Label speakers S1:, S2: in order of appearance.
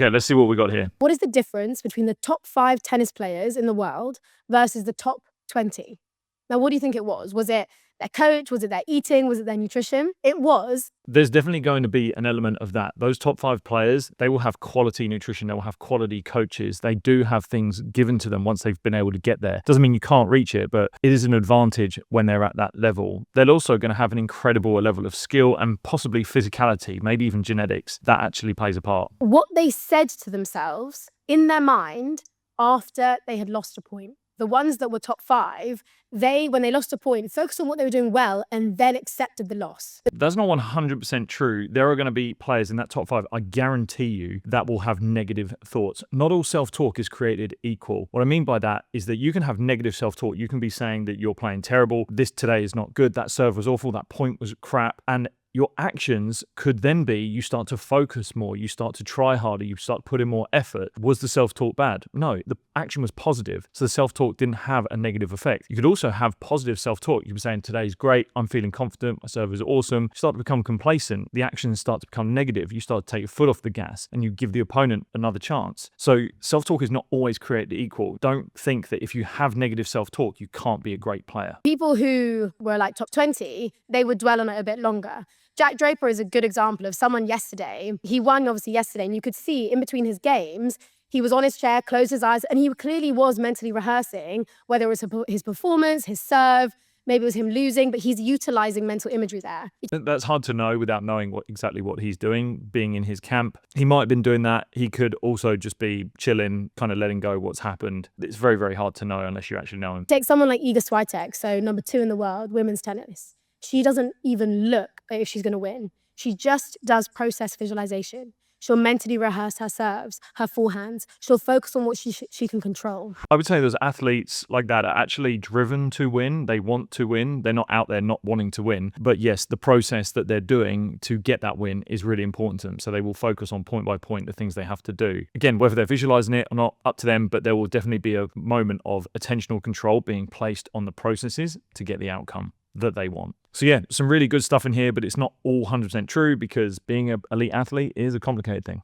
S1: Okay, let's see what we got here.
S2: What is the difference between the top 5 tennis players in the world versus the top 20? Now, what do you think it was? Was it their coach? Was it their eating? Was it their nutrition? It was.
S1: There's definitely going to be an element of that. Those top 5 players, they will have quality nutrition. They will have quality coaches. They do have things given to them once they've been able to get there. Doesn't mean you can't reach it, but it is an advantage when they're at that level. They're also going to have an incredible level of skill and possibly physicality, maybe even genetics. That actually plays a part.
S2: What they said to themselves in their mind after they had lost a point. The ones that were top 5, when they lost a point, focused on what they were doing well and then accepted the loss.
S1: That's not 100% true. There are going to be players in that top 5, I guarantee you, that will have negative thoughts. Not all self-talk is created equal. What I mean by that is that you can have negative self-talk. You can be saying that you're playing terrible, this today is not good, that serve was awful, that point was crap, and your actions could then be you start to focus more, you start to try harder, you start putting more effort. Was the self-talk bad? No, the action was positive. So the self-talk didn't have a negative effect. You could also have positive self-talk. You could be saying, today's great, I'm feeling confident, my serve is awesome. You start to become complacent. The actions start to become negative. You start to take your foot off the gas and you give the opponent another chance. So self-talk is not always created equal. Don't think that if you have negative self-talk, you can't be a great player.
S2: People who were like top 20, they would dwell on it a bit longer. Jack Draper is a good example of someone yesterday. He won obviously yesterday, and you could see in between his games, he was on his chair, closed his eyes, and he clearly was mentally rehearsing, whether it was his performance, his serve, maybe it was him losing, but he's utilizing mental imagery there.
S1: That's hard to know without knowing exactly what he's doing, being in his camp. He might have been doing that. He could also just be chilling, kind of letting go what's happened. It's very, very hard to know unless you actually know him.
S2: Take someone like Iga Swiatek, so number 2 in the world, women's tennis. She doesn't even look if she's going to win. She just does process visualization. She'll mentally rehearse her serves, her forehands. She'll focus on what she can control.
S1: I would say those athletes like that are actually driven to win. They want to win. They're not out there not wanting to win. But yes, the process that they're doing to get that win is really important to them. So they will focus on point by point the things they have to do. Again, whether they're visualizing it or not, up to them, but there will definitely be a moment of attentional control being placed on the processes to get the outcome that they want. So yeah, some really good stuff in here, but it's not all 100% true because being an elite athlete is a complicated thing.